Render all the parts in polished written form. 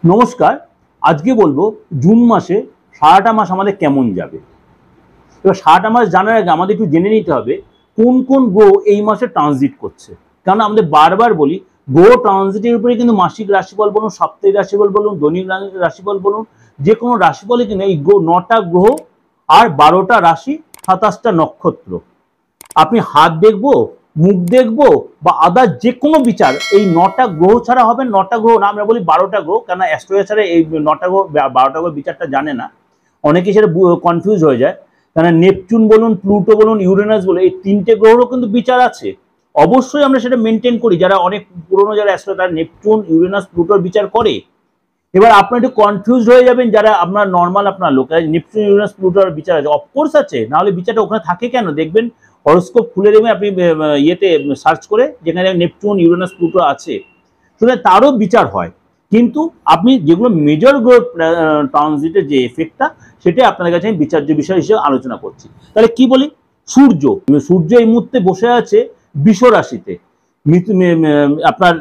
নমস্কার। আজকে বলবো জুন মাসে সারাটা মাস আমাদের কেমন যাবে। এবার সারাটা মাস জানার আগে আমাদের একটু জেনে নিতে হবে কোন কোন গ্রহ এই মাসে ট্রানজিট করছে। কারণ আমাদের বারবার বলি গ্রহ ট্রানজিটের উপরে কিন্তু মাসিক রাশিফল বলুন, সাপ্তাহিক রাশিফল বলুন, দৈনিক রাশিফল বলুন, যে কোনো রাশিফলে কিন্তু এই 9টা গ্রহ আর 12টা রাশি 27টা নক্ষত্র। আপনি হাত দেখবো, মুখ দেখবো বা আদার যে কোনো বিচার এই 9টা গ্রহ ছাড়া হবে। 9টা গ্রহ না, আমরা বলি 12টা গ্রহ, কেন অ্যাস্ট্রোলজি ছাড়া এই 9টা গ্রহ 12টা গ্রহ বিচারটা জানে না, অনেকে সেটা কনফিউজ হয়ে যায়। কেন নেপচুন বলুন, প্লুটো বলুন, ইউরেনাস বলুন, এই 3টে গ্রহেরও কিন্তু বিচার আছে। অবশ্যই আমরা সেটা মেনটেন করি, যারা অনেক পুরোনো যারা অ্যাস্ট্রো তারা নেপচুন, ইউরেনাস, প্লুটোর বিচার করে। এবার আপনার একটু কনফিউজ হয়ে যাবেন যারা আপনার নর্মাল আপনার লোক, নেপচুন, ইউরেনাস, প্লুটোর বিচার আছে, অফকোর্স আছে, নাহলে বিচারটা ওখানে থাকে কেন? দেখবেন হরোস্কোপ খুলে দেবেন আপনি ইয়েতে সার্চ করে, যেখানে নেপচুন, ইউরেনাস, প্লুটো আছে, সুতরাং তারও বিচার হয়। কিন্তু আপনি যেগুলো মেজর গ্রহ ট্রানজিটের যে এফেক্টটা, সেটাই আপনাদের কাছে আমি বিচার্য বিষয় হিসেবে আলোচনা করছি। তাহলে কি বলি, সূর্য সূর্য এই মুহূর্তে বসে আছে বৃষ রাশিতে, আপনার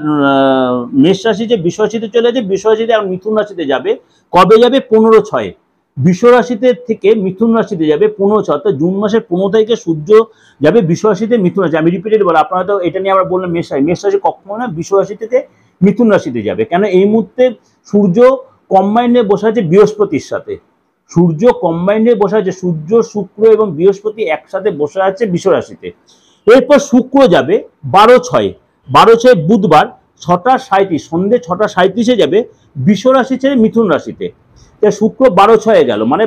মেষ রাশি যে বৃষ রাশিতে চলে যাচ্ছে, বৃষ রাশিতে এখন মিথুন রাশিতে যাবে। কবে যাবে? 15/6। বৃষ রাশিতে থেকে মিথুন রাশিতে যাবে 15/6, অর্থাৎ জুন মাসের 15 তারিখে সূর্য যাবে বৃষ রাশিতে মিথুন রাশি। আমি রিপিটেড বলি, আপনারা তো এটা নিয়ে আবার বললেন মেষ রাশি কখনো না, বৃষ রাশি থেকে মিথুন রাশিতে যাবে। কেন এই মুহূর্তে সূর্য কম্বাইন্ডে বসে আছে বৃহস্পতির সাথে, সূর্য কম্বাইন্ডে বসে আছে, সূর্য, শুক্র এবং বৃহস্পতি একসাথে বসে আছে বৃষ রাশিতে। এরপর শুক্র যাবে 12/6 বুধবার 6টা 37, সন্ধ্যে 6টা 37-এ যাবে বৃষ রাশি ছেড়ে মিথুন রাশিতে। শুক্র 12/6 গেল, মানে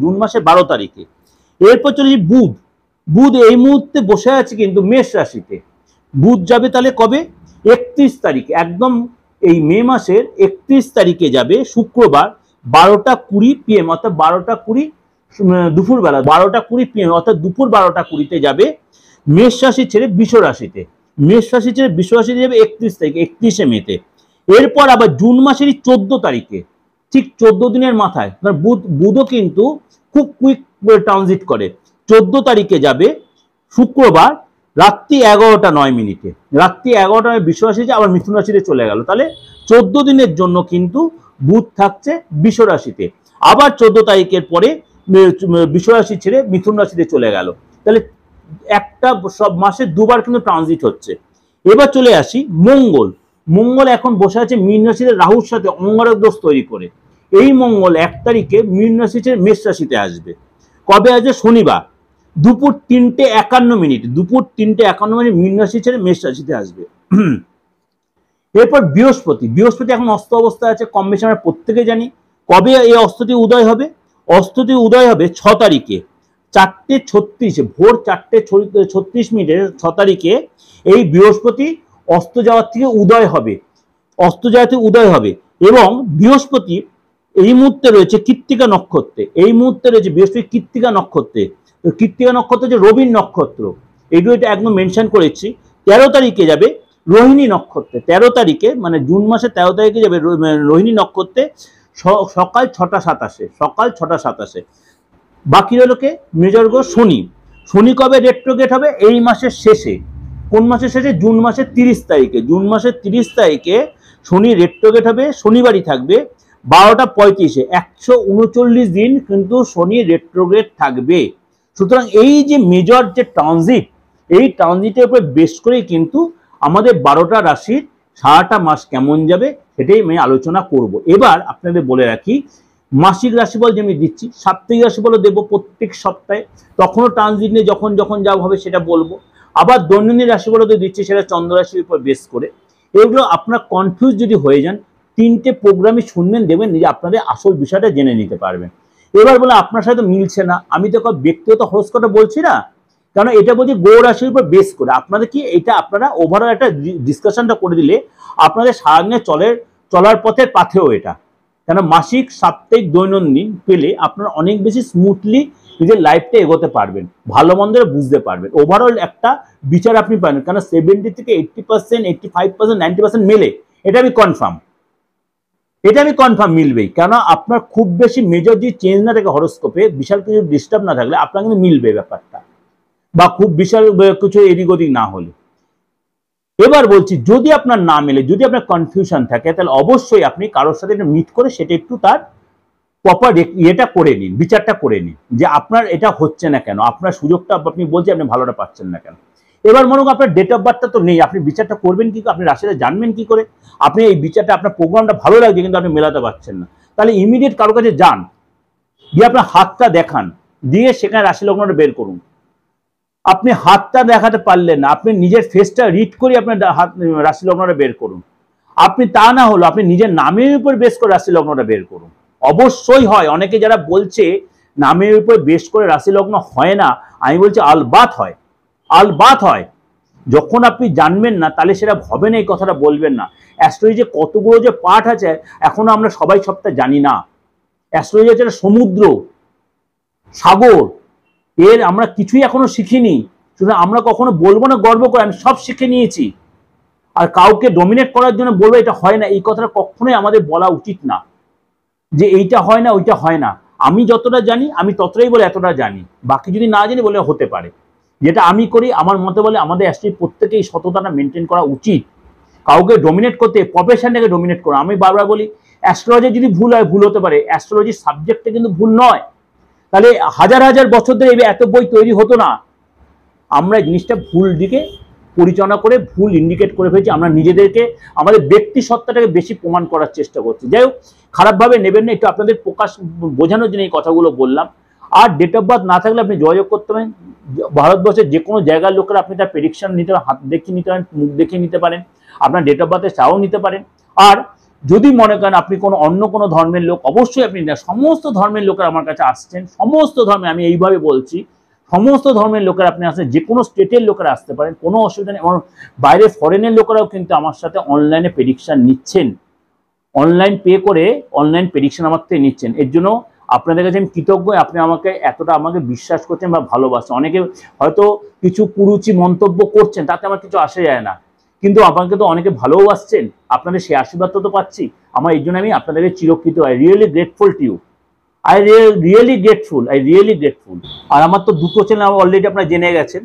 জুন মাসের 12 তারিখে। এরপর চলে যাবে বুধ। বুধ এই মুহূর্তে বসে আছে কিন্তু মেষ রাশিতে। বুধ যাবে তাহলে কবে? 31 তারিখে, একদম এই মে মাসের 31 তারিখে যাবে শুক্রবার 12টা 20 PM, অর্থাৎ 12টা 20 দুপুরবেলা, 12টা 20 PM, অর্থাৎ দুপুর 12টা 20-তে যাবে মেষ রাশি ছেড়ে বৃষ রাশিতে। মেষ রাশি ছেড়ে বৃষ রাশিতে যাবে 31 তারিখে, 31শে মেতে। এরপর আবার জুন মাসেরই 14 তারিখে, ঠিক 14 দিনের মাথায়, বুধও কিন্তু খুব কুইক ট্রানজিট করে। 14 তারিখে যাবে শুক্রবার রাত্রি 11টা 9 মিনিটে, রাত্রি 11টায় বৃষ রাশিতে আবার মিথুন রাশিতে চলে গেল। তাহলে 14 দিনের জন্য কিন্তু বুধ থাকছে বৃষ রাশিতে। আবার 14 তারিখের পরে বৃষ রাশি ছেড়ে মিথুন রাশিতে চলে গেল। তাহলে একটা সব মাসে দুবার কিন্তু ট্রানজিট হচ্ছে। এবার চলে আসি মঙ্গল। মঙ্গল এখন বসে আছে মীন রাশিতে রাহুর সাথে অঙ্গারক দোষ তৈরি করে। এই মঙ্গল 1 তারিখে মীন রাশি ছেড়ে মেষ রাশিতে আসবে। কবে আসবে? শনিবার দুপুর 3:51, দুপুর 3:51 মীন রাশি ছেড়ে মেষ রাশিতে আসবে। এরপর বৃহস্পতি এখন অস্ত অবস্থায় আছে, কম বেশি আমরা প্রত্যেকে জানি। কবে এই অস্তটি উদয় হবে? অস্তটি উদয় হবে 6 তারিখে 4:36, ভোর 4:36 6 তারিখে এই বৃহস্পতি অস্ত যাওয়ার থেকে উদয় হবে, অস্ত যাওয়া থেকে উদয় হবে। এবং বৃহস্পতি এই মুহূর্তে রয়েছে কৃত্তিকা নক্ষত্রে, এই মুহূর্তে রয়েছে বৃহস্পতি কৃত্তিকা নক্ষত্রে। কৃত্তিকা নক্ষত্র যে রবির নক্ষত্র, এইগুলো এটা একদম মেনশন করেছি। 13 তারিখে যাবে রোহিণী নক্ষত্রে, 13 তারিখে মানে জুন মাসের 13 তারিখে যাবে রোহিণী নক্ষত্রে সকাল 6টা 27, সকাল 6টা 27। বাকি রইল কে? মেজর গ্রহ শনি। শনি কবে রেট্রোগেট হবে? এই মাসের শেষে। কোন মাসের শেষে? জুন মাসের 30 তারিখে। জুন মাসের 30 তারিখে শনি রেট্রোগেট হবে, শনিবারই থাকবে 12টা 35-এ। 139 দিন কিন্তু শনি রেট্রোগেট থাকবে। সুতরাং এই যে মেজর যে ট্রানজিট, এই ট্রানজিটের উপর বেস করেই কিন্তু আমাদের 12টা রাশির সারাটা মাস কেমন যাবে সেটাই আমি আলোচনা করব। এবার আপনাদের বলে রাখি, মাসিক রাশিফল যেমনি দিচ্ছি, সাপ্তাহিক রাশিফলও দেবো প্রত্যেক সপ্তাহে, তখনও ট্রানজিট নিয়ে যখন যখন যা হবে সেটা বলবো। আবার দৈনন্দিন রাশিফলও তো দিচ্ছি, সেটা চন্দ্র রাশির উপর বেস করে। এগুলো আপনার কনফিউজ যদি হয়ে যান, 3টে প্রোগ্রামই শুনবেন, দেখবেন যে আপনাদের আসল বিষয়টা জেনে নিতে পারবেন। এবার বলে আপনার সাথে মিলছে না, আমি তো ব্যক্তিগত হরোস্কোপটা বলছি না, কারণ এটা বলছি গ্রহ রাশির উপর বেস করে। আপনাদের কি এটা আপনারা ওভারঅল একটা ডিসকাশনটা করে দিলে আপনাদের সারাদিনে চলার পথের পাথেও এটা, কেন মাসিক, সাপ্তাহিক, দৈনন্দিন পেলে আপনারা অনেক বেশি স্মুথলি নিজের লাইফটা এগোতে পারবেন, ভালো মন্দ বুঝতে পারবেন, ওভারঅল একটা বিচার আপনি পাবেন। কেন 70 থেকে 80%, 85%, 90% মেলে, এটা আমি কনফার্ম মিলবেই। কেন আপনার খুব বেশি মেজর যে চেঞ্জ না থাকে হরোস্কোপে, বিশাল কিছু ডিস্টার্ব না থাকলে আপনার কিন্তু মিলবে ব্যাপারটা, বা খুব বিশাল কিছু এদিক ওদিক না হলে। এবার বলছি, যদি আপনার না মেলে, যদি আপনার কনফিউশন থাকে, তাহলে অবশ্যই আপনি কারোর সাথে মিট করে সেটা একটু তার প্রপার এটা করে নিন, বিচারটা করে নিন যে আপনার এটা হচ্ছে না কেন, আপনার সুযোগটা আপনি বলছেন আপনি ভালোটা পাচ্ছেন না কেন। এবার মনে করুন আপনার ডেট অফ বার্থটা তো নেই, আপনি বিচারটা করবেন কি, আপনি রাশিটা জানবেন কি করে? আপনি এই বিচারটা, আপনার প্রোগ্রামটা ভালো লাগছে কিন্তু আপনি মেলাতে পারছেন না, তাহলে ইমিডিয়েট কারোর কাছে যান, দিয়ে আপনার হাতটা দেখান, দিয়ে সেখানে রাশি লগ্নটা বের করুন। আপনি হাতটা দেখাতে পারলেন না, আপনি নিজের ফেসটা রিড করে আপনার রাশি লগ্নটা বের করুন। আপনি তা না হলো আপনি নিজের নামের উপর বেস করে রাশি লগ্নটা বের করুন। অবশ্যই হয়, অনেকে যারা বলছে নামের উপর বেস করে রাশি লগ্ন হয় না, আমি বলছি আলবাত হয়, আলবাত হয়। যখন আপনি জানবেন না তাহলে সেটা হবে না, এই কথাটা বলবেন না। অ্যাস্ট্রোলজি যে কতগুলো যে পার্ট আছে এখনো আমরা সবাই সবটা জানি না। অ্যাস্ট্রোলজি হচ্ছে একটা সমুদ্র, সাগর, এর আমরা কিছুই এখনো শিখিনি। সুতরাং আমরা কখনো বলবো না গর্ব করে আমি সব শিখে নিয়েছি, আর কাউকে ডমিনেট করার জন্য বলবো এটা হয় না, এই কথাটা কখনোই আমাদের বলা উচিত না যে এইটা হয় না ওইটা হয় না। আমি যতটা জানি আমি ততটাই বলে এতটা জানি, বাকি যদি না জানি বলে হতে পারে। যেটা আমি করি আমার মতে বলে আমাদের অ্যাস্ট্রোলজি প্রত্যেকেই সততাটা মেনটেন করা উচিত। কাউকে ডমিনেট করতে, প্রফেশনটাকে ডমিনেট করা, আমি বারবার বলি অ্যাস্ট্রোলজি যদি ভুল হয় ভুল হতে পারে, অ্যাস্ট্রোলজির সাবজেক্টটা কিন্তু ভুল নয়। তাহলে হাজার হাজার বছর ধরে এত বই তৈরি হতো না। আমরা জিনিসটা ভুল দিকে পরিচালনা করে ভুল ইন্ডিকেট করে ফেলছি, আমরা নিজেদেরকে আমাদের ব্যক্তি সত্তাটাকে বেশি প্রমাণ করার চেষ্টা করছি। যাই হোক, খারাপভাবে নেবেন না, একটু আপনাদের প্রকাশ বোঝানোর জন্য এই কথাগুলো বললাম। আর ডেট অফ বার্থ না থাকলে আপনি যোগাযোগ করতে পারেন, ভারতবর্ষের যে কোনো জায়গার লোকেরা আপনি তার প্রেডিকশন নিতে পারেন, হাত দেখিয়ে নিতে পারেন, মুখ দেখিয়ে নিতে পারেন, আপনার ডেট অফ বার্থের চাও নিতে পারেন। আর যদি মনে করেন আপনি কোনো অন্য কোনো ধর্মের লোক, অবশ্যই আপনি সমস্ত ধর্মের লোকেরা আমার কাছে আসছেন, সমস্ত ধর্মে, আমি এইভাবে বলছি সমস্ত ধর্মের লোকেরা আপনি আসেন, যে কোনো স্টেটের লোকেরা আসতে পারেন, কোনো অসুবিধা নেই। আমার বাইরে ফরেনের লোকেরাও কিন্তু আমার সাথে অনলাইনে প্রেডিকশন নিচ্ছেন, অনলাইন পে করে অনলাইন প্রেডিকশন আমার থেকে নিচ্ছেন। এর জন্য আপনাদের কাছে আমি কৃতজ্ঞ, আপনি আমাকে এতটা আমাকে বিশ্বাস করছেন বা ভালোবাসেন। অনেকে হয়তো কিছু কুরুচি মন্তব্য করছেন, তাতে আমার কিছু আসে যায় না, কিন্তু আমাকে তো অনেকে ভালোবাসছেন, আপনাদের সেই আশীর্বাদ তো পাচ্ছি। আমার এই জন্য আমি আপনাদেরকে চিরকৃত, I really grateful to you, I really grateful, I really grateful. আর আমার তো দুটো চ্যানেল অলরেডি আপনারা জেনে গেছেন,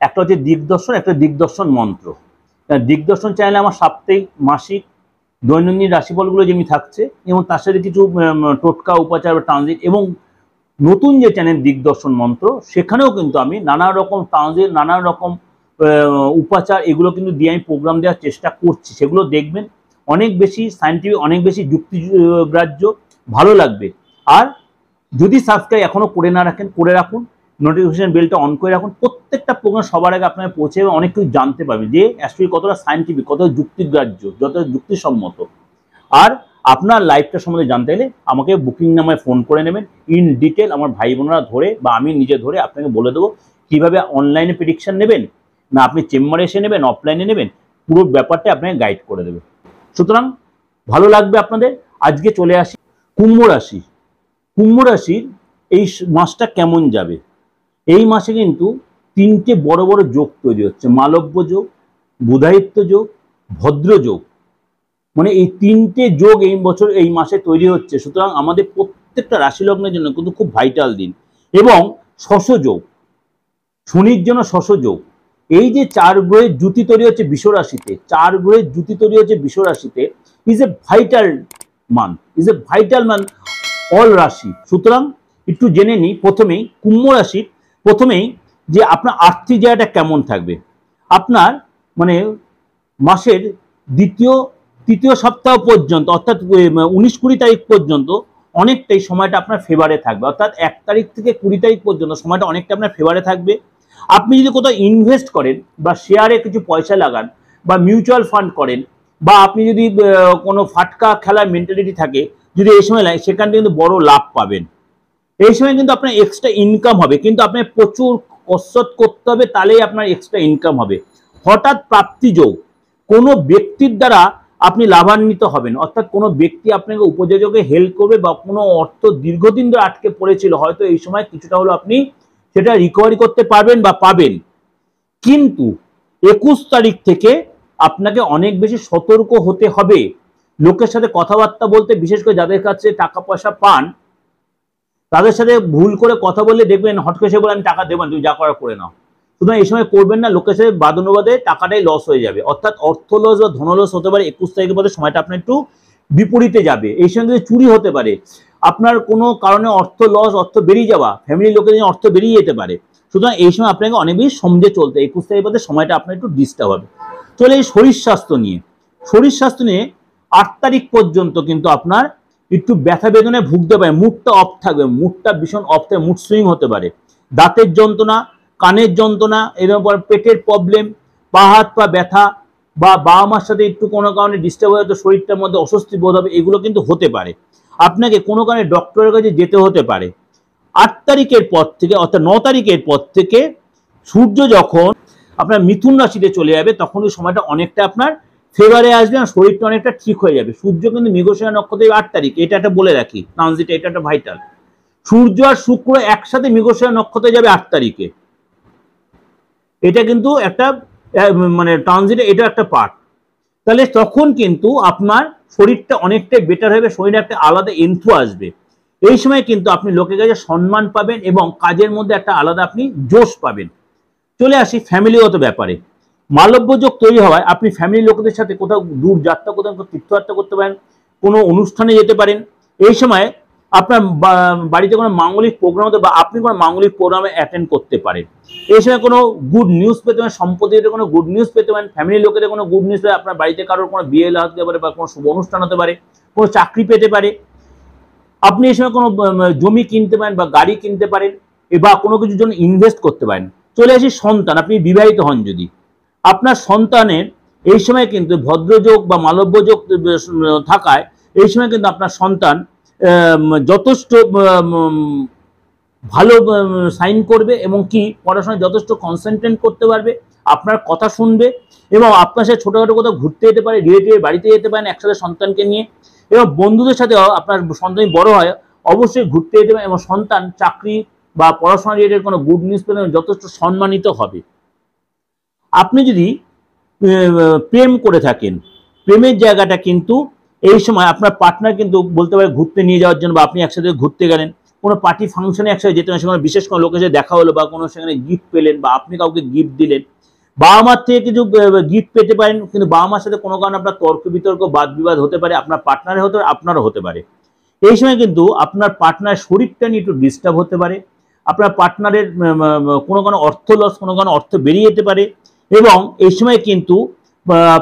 একটা হচ্ছে দিগদর্শন, একটা দিগদর্শন মন্ত্র। দিগদর্শন চ্যানেলে আমার সাপ্তাহিক, মাসিক, দৈনন্দিন রাশিফলগুলো যেমনি থাকছে, এবং তার সাথে কিছু টোটকা, উপাচার বা ট্রানজিট, এবং নতুন যে চ্যানেল দিগদর্শন মন্ত্র, সেখানেও কিন্তু আমি নানা রকম ট্রানজিট, নানা রকম উপাচার, এগুলো কিন্তু দিয়ে আমি প্রোগ্রাম দেওয়ার চেষ্টা করছি। সেগুলো দেখবেন, অনেক বেশি সায়েন্টিফিক, অনেক বেশি যুক্তিগ্রাহ্য, ভালো লাগবে। আর যদি সাবস্ক্রাইব এখনো করে না রাখেন, করে রাখুন, নোটিফিকেশন বেলটা অন করে রাখুন, প্রত্যেকটা প্রোগ্রাম সবার আগে আপনার পৌঁছে যাবে, অনেক কিছু জানতে পারবেন যে অ্যাকচুয়ালি কতটা সায়েন্টিফিক, কতটা যুক্তিগ্রাহ্য, যতটা যুক্তিসম্মত। আর আপনার লাইফটা সম্বন্ধে জানতে গেলে আমাকে বুকিং নাম্বারে ফোন করে নেবেন, ইন ডিটেল আমার ভাই বোনরা ধরে বা আমি নিজে ধরে আপনাকে বলে দেবো কীভাবে অনলাইনে প্রেডিকশন নেবেন, না আপনি চেম্বারে এসে নেবেন, অফলাইনে নেবেন, পুরো ব্যাপারটা আপনাকে গাইড করে দেবে। সুতরাং ভালো লাগবে আপনাদের। আজকে চলে আসি কুম্ভ রাশি। কুম্ভ রাশির এই মাসটা কেমন যাবে। এই মাসে কিন্তু তিনটে বড় বড় যোগ তৈরি হচ্ছে, মালব্য যোগ, বুধায়িত্ব যোগ, ভদ্র যোগ, মানে এই তিনটে যোগ এই বছর এই মাসে তৈরি হচ্ছে। সুতরাং আমাদের প্রত্যেকটা রাশি লগ্নের জন্য কিন্তু খুব ভাইটাল দিন। এবং শশ যোগ, শনির জন্য শশ যোগ। এই যে চার গ্রহের জুতি তৈরি হচ্ছে বৃষ রাশিতে, চার গ্রহের জুতি তৈরি হচ্ছে বৃষ রাশিতে, is a vital month, is a vital month all রাশি। সুতরাং একটু জেনে নিই প্রথমেই কুম্ভ রাশির, প্রথমেই যে আপনার আর্থিক জায়গাটা কেমন থাকবে। আপনার মানে মাসের তৃতীয় সপ্তাহ পর্যন্ত, অর্থাৎ 19-20 তারিখ পর্যন্ত অনেকটাই সময়টা আপনার ফেভারে থাকবে, অর্থাৎ 1 তারিখ থেকে 20 তারিখ পর্যন্ত সময়টা অনেকটা আপনার ফেভারে থাকবে। আপনি যদি কোথাও ইনভেস্ট করেন বা শেয়ারে কিছু পয়সা লাগান বা মিউচুয়াল ফান্ড করেন, বা আপনি যদি কোনো ফাটকা খেলার মেন্টালিটি থাকে, যদি এই সময় লাগে, সেখান থেকে কিন্তু বড় লাভ পাবেন। এই সময় কিন্তু আপনার এক্সট্রা ইনকাম হবে, কিন্তু আপনার প্রচুর কসরত করতে হবে, তাহলেই আপনার এক্সট্রা ইনকাম হবে। হঠাৎ প্রাপ্তি যোগ, কোনো ব্যক্তির দ্বারা আপনি লাভান্বিত হবেন, অর্থাৎ কোনো ব্যক্তি আপনাকে উপযোজকে হেল্প করবে, বা কোনো অর্থ দীর্ঘদিন ধরে আটকে পড়েছিল, হয়তো এই সময় কিছুটা হলো আপনি সেটা রিকভারি করতে পারবেন বা পাবেন। কিন্তু 21 তারিখ থেকে আপনাকে অনেক বেশি সতর্ক হতে হবে। লোকের সাথে কথাবার্তা বলতে, বিশেষ করে যাদের কাছে টাকা পয়সা পান, তাদের সাথে ভুল করে কথা বললে দেখবেন হট করে সে বলে আমি টাকা দেবো না, তুমি যা করার করে নাও। সুতরাং এই সময় করবেন না, লোকের সাথে বাদানুবাদে টাকাটাই লস হয়ে যাবে, অর্থাৎ অর্থ লস বা ধন লস হতে পারে। 21 তারিখের পরে সময়টা আপনার একটু বিপরীতে যাবে। এই সময় চুরি হতে পারে, আপনার কোনো কারণে অর্থ লস, অর্থ বেরিয়ে যাওয়া, ফ্যামিলির লোকের অর্থ বেরিয়ে যেতে পারে। সুতরাং এই সময় আপনাকে অনেক বেশি সমঝে চলতে, 21 তারিখের পরে সময়টা আপনার একটু ডিস্টার্ব হবে। চলে এই শরীর স্বাস্থ্য নিয়ে। শরীর স্বাস্থ্য নিয়ে 8 তারিখ পর্যন্ত কিন্তু আপনার একটু ব্যথা বেদনায় ভুগতে পারে, মুডটা অফ থাকবে, মুডটা ভীষণ অফ থাকবে, মুড সুইং হতে পারে, দাঁতের যন্ত্রণা, কানের যন্ত্রণা, এরকম পেটের প্রবলেম, পা হাত পা ব্যথা, বা বাবা মার সাথে একটু কোনো কারণে ডিস্টার্ব হয়ে তো শরীরটার মধ্যে অস্বস্তি বোধ হবে, এগুলো কিন্তু হতে পারে। আপনাকে কোনো কারণে ডক্টরের কাছে যেতে হতে পারে। 8 তারিখের পর থেকে অর্থাৎ 9 তারিখের পর থেকে সূর্য যখন আপনার মিথুন রাশিতে চলে যাবে, তখন ওই সময়টা অনেকটা আপনার ফেভারে আসবে আর শরীরটা অনেকটা ঠিক হয়ে যাবে। সূর্য কিন্তু মৃগশিরা নক্ষত্রে 8 তারিখ, এটা একটা বলে রাখি ট্রানজিট, এটা একটা ভাইটাল। সূর্য আর শুক্র একসাথে মৃগশিরা নক্ষত্রে যাবে 8 তারিখে, এটা কিন্তু একটা মানে ট্রানজিটে এটা একটা পার্ট। তাহলে তখন কিন্তু আপনার শরীরটা অনেকটাই বেটার হবে, শরীরে একটা আলাদা এন্থু আসবে। এই সময় কিন্তু আপনি লোকের কাছে সম্মান পাবেন এবং কাজের মধ্যে একটা আলাদা আপনি জোশ পাবেন। চলে আসি ফ্যামিলিগত ব্যাপারে। মালব্য যোগ তৈরি হওয়ায় আপনি ফ্যামিলির লোকদের সাথে কোথাও দূর যাত্রা, কোথাও তীর্থযাত্রা করতে পারেন, কোনো অনুষ্ঠানে যেতে পারেন। এই সময় আপনার বাড়িতে কোনো মাঙ্গলিক প্রোগ্রাম হতে বা আপনি কোনো মাঙ্গলিক প্রোগ্রামে অ্যাটেন্ড করতে পারেন। এই সময় কোনো গুড নিউজ পেতে পারেন, সম্পত্তিতে কোনো গুড নিউজ পেতে পারেন, ফ্যামিলির লোকেদের কোনো গুড নিউজ পেতে, আপনার বাড়িতে কারোর কোনো বিয়ে হতে পারে বা কোনো শুভ অনুষ্ঠান হতে পারে, কোনো চাকরি পেতে পারে। আপনি এই সময় কোনো জমি কিনতে পারেন বা গাড়ি কিনতে পারেন বা কোনো কিছুর জন্য ইনভেস্ট করতে পারেন। চলে আসি সন্তান, আপনি বিবাহিত হন যদি, আপনার সন্তানের এই সময় কিন্তু ভদ্রযোগ বা মালব্য যোগ থাকায় এই সময় কিন্তু আপনার সন্তান যথেষ্ট ভালো সাইন করবে এবং কি পড়াশোনায় যথেষ্ট কনসেন্ট্রেট করতে পারবে, আপনার কথা শুনবে এবং আপনার সাথে ছোটোখাটো কোথাও ঘুরতে যেতে পারে, রিলেটিভের বাড়িতে যেতে পারেন একসাথে সন্তানকে নিয়ে, এবং বন্ধুদের সাথে আপনার সন্তান বড় হয় অবশ্যই ঘুরতে যেতে পারেন, এবং সন্তান চাকরি বা পড়াশোনা রিলেটেড কোনো গুড নিউজ পেলে যথেষ্ট সম্মানিত হবে। আপনি যদি প্রেম করে থাকেন, প্রেমের জায়গাটা কিন্তু এই সময় আপনার পার্টনার কিন্তু বলতে পারে ঘুরতে নিয়ে যাওয়ার জন্য, বা আপনি একসাথে ঘুরতে গেলেন, কোনো পার্টি ফাংশনে একসাথে যেতে পারেন, সেখানে বিশেষ কোনো লোকের সাথে দেখা হলো বা কোনো সেখানে গিফট পেলেন বা আপনি কাউকে গিফট দিলেন, বাবা মার থেকে কিছু গিফট পেতে পারেন, কিন্তু বাবা মার সাথে কোনো কারণে আপনার তর্ক বিতর্ক বাদ বিবাদ হতে পারে, আপনার পার্টনারের হতে পারে, আপনারও হতে পারে। এই সময় কিন্তু আপনার পার্টনার শরীরটা নিয়ে একটু ডিস্টার্ব হতে পারে, আপনার পার্টনারের কোনো কোনো অর্থ লস, কোনো কোনো অর্থ বেরিয়ে যেতে পারে, এবং এই সময় কিন্তু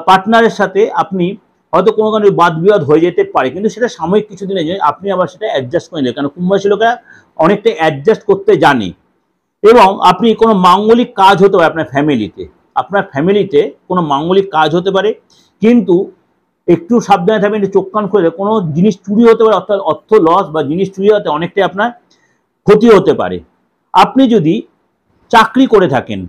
পার্টনারের সাথে আপনি হয়তো কোনো কারণে বাদ বিবাদ হয়ে যেতে পারে, কিন্তু সেটা সাময়িক কিছুদিনের জন্য, আপনি আবার সেটা অ্যাডজাস্ট করে নেবেন, কারণ কুম্ভ রাশির লোকেরা অনেকটা অ্যাডজাস্ট করতে জানে। এবং আপনি কোনো মাঙ্গলিক কাজ হতে পারে আপনার ফ্যামিলিতে কোনো মাঙ্গলিক কাজ হতে পারে, কিন্তু একটু সাবধানে থাকবেন, একটু চোখ কান খুলে, কোনো জিনিস চুরি হতে পারে, অর্থাৎ অর্থ লস বা জিনিস চুরি হতে অনেকটাই আপনার ক্ষতি হতে পারে। আপনি যদি চাকরি করে থাকেন,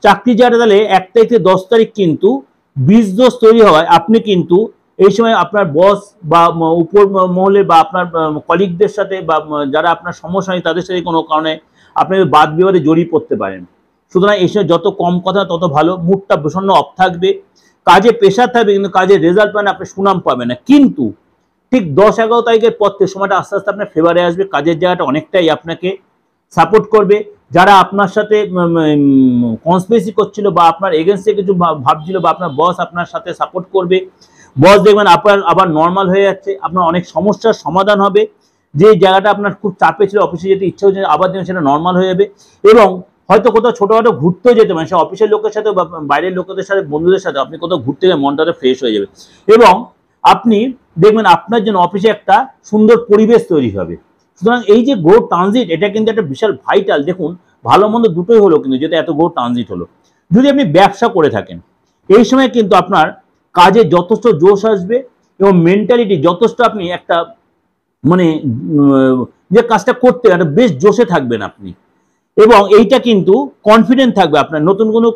চাকরি যারা, তাহলে 1 তারিখ থেকে 10 তারিখ কিন্তু বীজ দোষ তৈরি হওয়ায় আপনি কিন্তু এই সময় আপনার বস বা উপর মহলে বা আপনার কলিগদের সাথে বা যারা আপনার সমস্যা হয় তাদের সাথে কোনো কারণে আপনি বাদ বিবাদে জড়িয়ে পড়তে পারেন। সুতরাং এই সময় যত কম কথা তত ভালো, মুডটা ভীষণ অফ থাকবে, কাজে প্রেশার থাকবে কিন্তু কাজের রেজাল্ট পাবেন, আপনি সুনাম পাবেন না। কিন্তু ঠিক 10-11 তারিখের পর থেকে সময়টা আস্তে আস্তে আপনার ফেভারে আসবে, কাজের জায়গাটা অনেকটাই আপনাকে সাপোর্ট করবে। যারা আপনার সাথে কনস্পিরেসি করছিল বা আপনার এগেনস্টে কিছু ভাবছিল, বা আপনার বস আপনার সাথে সাপোর্ট করবে, বস দেখবেন আপনার আবার নর্মাল হয়ে যাচ্ছে, আপনার অনেক সমস্যার সমাধান হবে। যে জায়গাটা আপনার খুব চাপে ছিল, অফিসে যেতে ইচ্ছে হচ্ছে আবার দেখবেন সেটা নর্মাল হয়ে যাবে, এবং হয়তো কোথাও ছোটোখাটো ঘুরতেও যেতে পারেন, সে অফিসের লোকের সাথে বা বাইরের লোকেদের সাথে, বন্ধুদের সাথে আপনি কোথাও ঘুরতে গেলে মনটা ফ্রেশ হয়ে যাবে, এবং আপনি দেখবেন আপনার জন্য অফিসে একটা সুন্দর পরিবেশ তৈরি হবে। সুতরাং এই যে গ্রহ ট্রানজিট, এটা কিন্তু একটা বিশাল ভাইটাল। দেখুন ভালো মন্দ দুটোই হলো, কিন্তু যেটা এত গ্রহ ট্রানজিট হলো। যদি আপনি ব্যবসা করে থাকেন এই সময় কিন্তু আপনার কাজে যথেষ্ট জোশ আসবে এবং মেন্টালিটি যথেষ্ট, আপনি একটা মানে যে কাজটা করতে একটা বেশ জোশে থাকবেন আপনি, এবং এইটা কিন্তু কনফিডেন্ট থাকবে আপনার, নতুন কোনো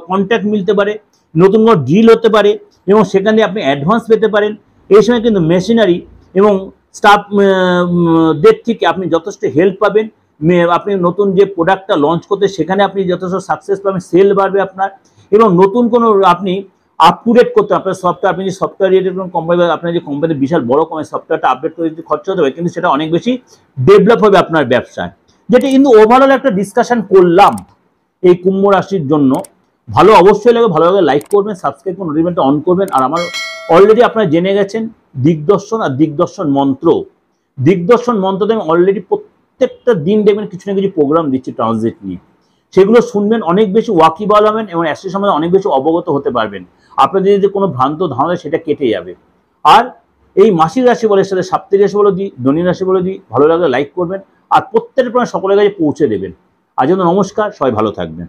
কন্ট্যাক্ট মিলতে পারে, নতুন কোনো ডিল হতে পারে, এবং সেখানে আপনি অ্যাডভান্স পেতে পারেন। এই সময় কিন্তু মেশিনারি এবং স্টাফদের থেকে আপনি যথেষ্ট হেল্প পাবেন, আপনি নতুন যে প্রোডাক্টটা লঞ্চ করতে সেখানে আপনি যথেষ্ট সাকসেস পাবেন, সেল বাড়বে আপনার, এবং নতুন কোনো আপনি আপগ্রেড করতে আপনার সফটওয়্যার, আপনি যে সফটওয়্যার রিলেটেড কোনো কোম্পানি, আপনার যে কোম্পানির বিশাল বড় কোম্পানি, সফটওয়্যারটা আপডেট করে যদি খরচা হতে হবে, কিন্তু সেটা অনেক বেশি ডেভেলপ হবে আপনার ব্যবসায়। যেটা কিন্তু ওভারঅল একটা ডিসকাশন করলাম। এই কুম্ভ রাশির জন্য ভালো অবশ্যই লাগে, ভালো লাগে লাইক করবেন, সাবস্ক্রাইব করুন, নোটিফিকেশনটা অন করবেন। আর আমার অলরেডি আপনারা জেনে গেছেন দিগদর্শন আর দিগদর্শন মন্ত্র, দিগদর্শন মন্ত্রতে আমি অলরেডি প্রত্যেকটা দিন দেখবেন কিছু না কিছু প্রোগ্রাম দিচ্ছি ট্রানজিট নিয়ে, সেগুলো শুনবেন, অনেক বেশি ওয়াকিবহাল হবেন এবং অ্যাস্ট্রো সম্বন্ধে অনেক বেশি অবগত হতে পারবেন। আপনাদের যদি কোনো ভ্রান্ত ধারণা সেটা কেটে যাবে। আর এই মাসিক রাশি বলে সাথে সাপ্তাহিক রাশি বলে দিই, দৈনিক রাশি বলে দিই, ভালো লাগলে লাইক করবেন আর প্রত্যেকটা সকলের কাছে পৌঁছে দেবেন। আজ জন্য নমস্কার, সবাই ভালো থাকবেন।